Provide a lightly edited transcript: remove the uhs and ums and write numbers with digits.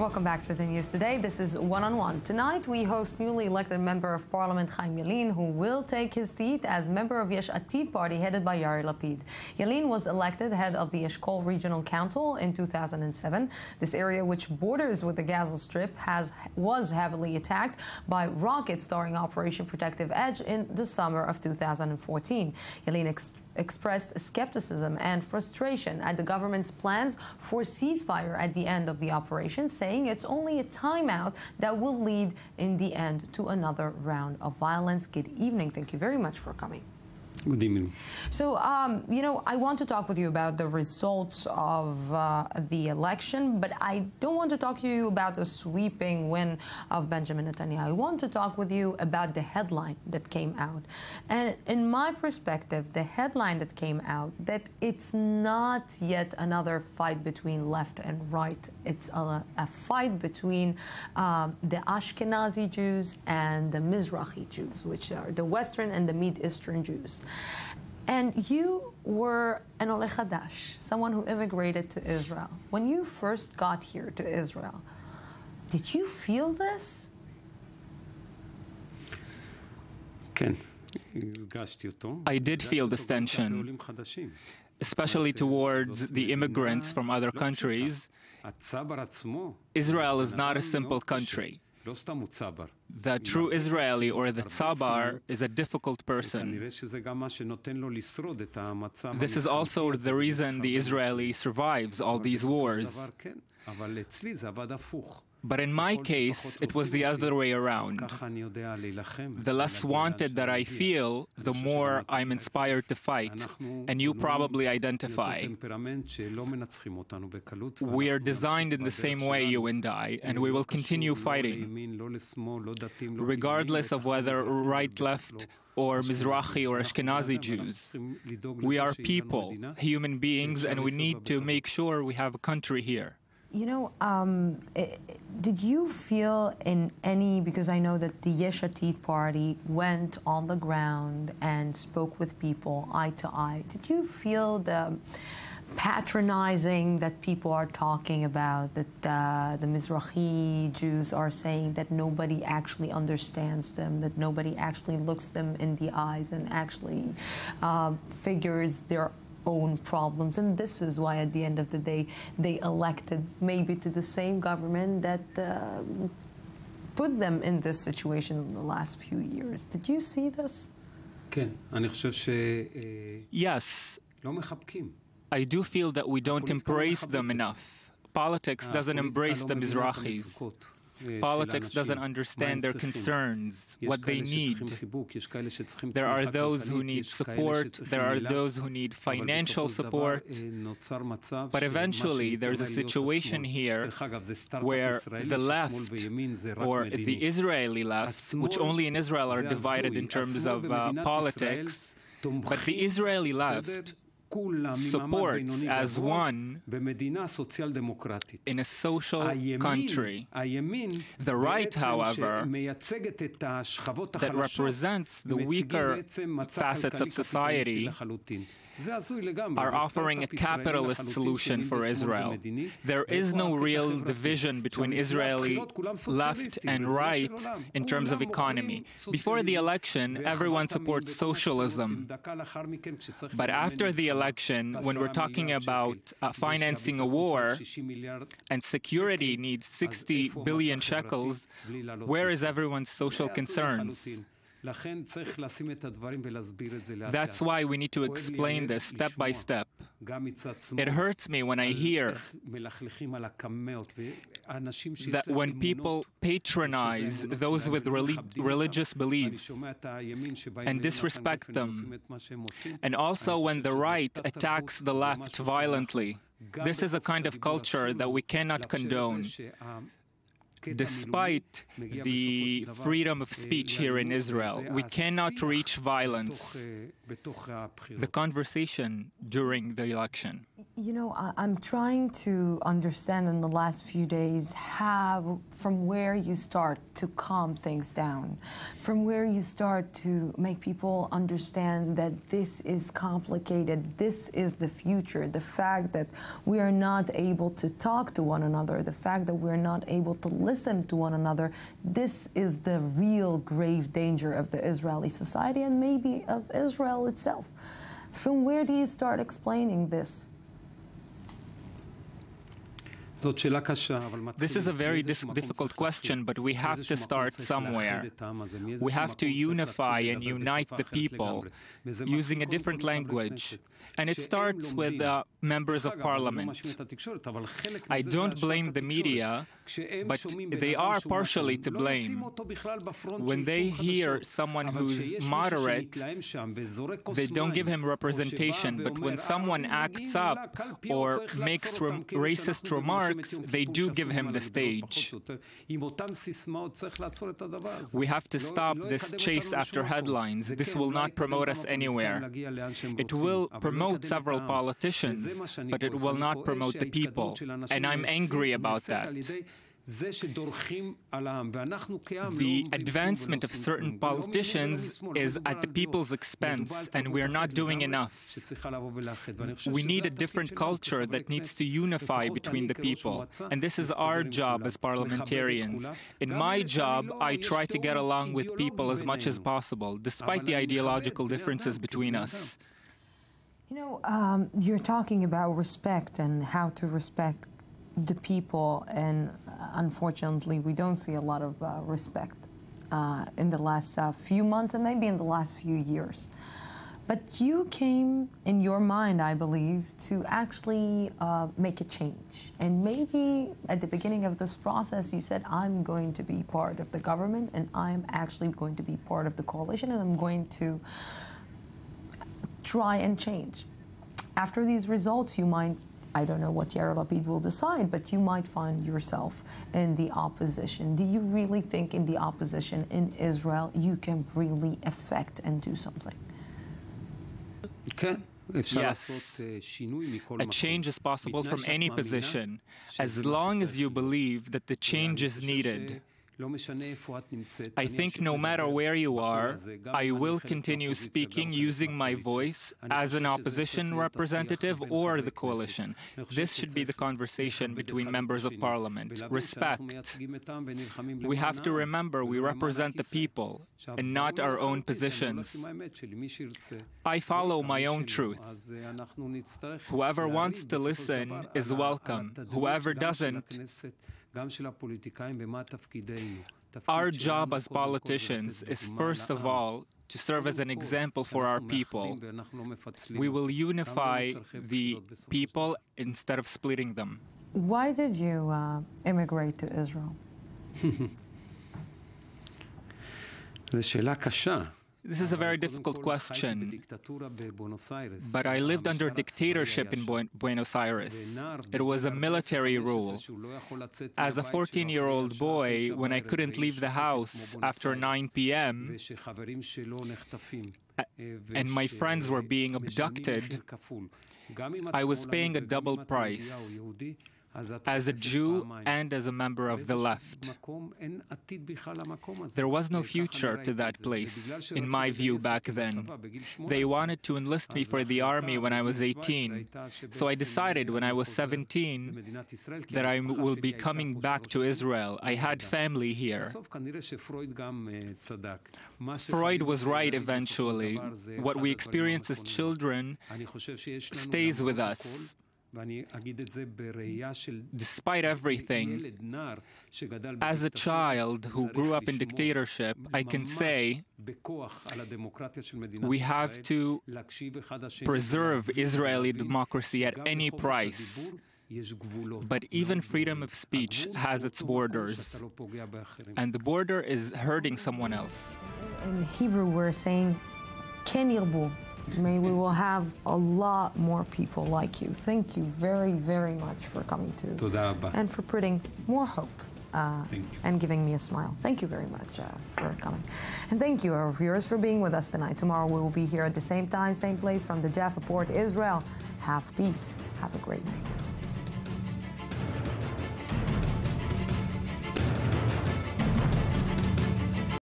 Welcome back to the news today. This is One on One. Tonight we host newly elected member of Parliament Haim Yellin, who will take his seat as member of Yesh Atid party headed by Lapid. Yellin was elected head of the Yesh Regional Council in 2007. This area, which borders with the Gaza Strip, was heavily attacked by rockets during Operation Protective Edge in the summer of 2014. Yellin expressed skepticism and frustration at the government's plans for ceasefire at the end of the operation, saying it's only a timeout that will lead in the end to another round of violence. Good evening. Thank you very much for coming. Good evening. So, I want to talk with you about the results of the election, but I don't want to talk to you about the sweeping win of Benjamin Netanyahu. I want to talk with you about the headline that came out. And in my perspective, the headline that came out, that it's not yet another fight between left and right. It's a fight between the Ashkenazi Jews and the Mizrahi Jews, which are the Western and the Mid-Eastern Jews. And you were an Ole Chadash, someone who immigrated to Israel. When you first got here to Israel, did you feel this? I did feel this tension, especially towards the immigrants from other countries. Israel is not a simple country. The true Israeli, or the Tzabar, is a difficult person. This is also the reason the Israeli survives all these wars. But in my case, it was the other way around. The less wanted that I feel, the more I'm inspired to fight, and you probably identify. We are designed in the same way, you and I, and we will continue fighting, regardless of whether right, left, or Mizrahi or Ashkenazi Jews. We are people, human beings, and we need to make sure we have a country here. Did you feel in any, because I know that the Yesh Atid party went on the ground and spoke with people eye to eye, did you feel the patronizing that people are talking about, that the Mizrahi Jews are saying that nobody actually understands them, that nobody actually looks them in the eyes and actually figures their own problems, and this is why at the end of the day they elected maybe to the same government that put them in this situation in the last few years? Did you see this? Yes, I do feel that we don't embrace them enough. Politics doesn't embrace the Mizrahis. Politics doesn't understand their concerns, what they need. There are those who need support, there are those who need financial support, but eventually there's a situation here where the left, or the Israeli left, which only in Israel are divided in terms of politics, but the Israeli left supports as one in a social country. The right, however, that represents the weaker facets of society, are offering a capitalist solution for Israel. There is no real division between Israeli left and right in terms of economy. Before the election, everyone supports socialism. But after the election, when we're talking about financing a war and security needs 60 billion shekels, where is everyone's social concerns? That's why we need to explain this step by step. It hurts me when I hear that when people patronize those with religious beliefs and disrespect them, and also when the right attacks the left violently. This is a kind of culture that we cannot condone. Despite the freedom of speech here in Israel, we cannot reach violence. The conversation during the election. You know, I'm trying to understand in the last few days how, from where you start to calm things down, from where you start to make people understand that this is complicated, this is the future, the fact that we are not able to talk to one another, the fact that we're not able to listen to one another, this is the real grave danger of the Israeli society and maybe of Israel itself. From where do you start explaining this? This is a very difficult question, but we have to start somewhere. We have to unify and unite the people using a different language. And it starts with members of parliament. I don't blame the media, but they are partially to blame. When they hear someone who's moderate, they don't give him representation. But when someone acts up or makes racist remarks, they do give him the stage. We have to stop this chase after headlines. This will not promote us anywhere. It will promote several politicians, but it will not promote the people. And I'm angry about that. The advancement of certain politicians is at the people's expense, and we're not doing enough. We need a different culture that needs to unify between the people, and this is our job as parliamentarians. In my job, I try to get along with people as much as possible, despite the ideological differences between us. You know, you're talking about respect and how to respect the people, and unfortunately we don't see a lot of respect in the last few months and maybe in the last few years. But you came in your mind, I believe, to actually make a change. And maybe at the beginning of this process you said, I'm going to be part of the government and I'm actually going to be part of the coalition and I'm going to try and change. After these results you might, I don't know what Yair Lapid will decide, but you might find yourself in the opposition. Do you really think in the opposition in Israel you can really affect and do something? Yes, a change is possible from any position, as long as you believe that the change is needed. I think no matter where you are, I will continue speaking using my voice as an opposition representative or the coalition. This should be the conversation between members of parliament. Respect. We have to remember we represent the people and not our own positions. I follow my own truth. Whoever wants to listen is welcome. Whoever doesn't, our job as politicians is first of all to serve as an example for our people. We will unify the people instead of splitting them. Why did you immigrate to Israel? This is a very difficult question, but I lived under dictatorship in Buenos Aires. It was a military rule. As a 14-year-old boy, when I couldn't leave the house after 9 p.m., and my friends were being abducted, I was paying a double price. As a Jew and as a member of the left. There was no future to that place, in my view, back then. They wanted to enlist me for the army when I was 18, so I decided when I was 17 that I will be coming back to Israel. I had family here. Freud was right eventually. What we experience as children stays with us. Despite everything, as a child who grew up in dictatorship, I can say we have to preserve Israeli democracy at any price. But even freedom of speech has its borders, and the border is hurting someone else. In Hebrew, we're saying, Ken Yirbu. May we will have a lot more people like you. Thank you very, very much for coming to and for putting more hope and giving me a smile. Thank you very much for coming. And thank you, our viewers, for being with us tonight. Tomorrow we will be here at the same time, same place from the Jaffa Port, Israel. have peace. Have a great night.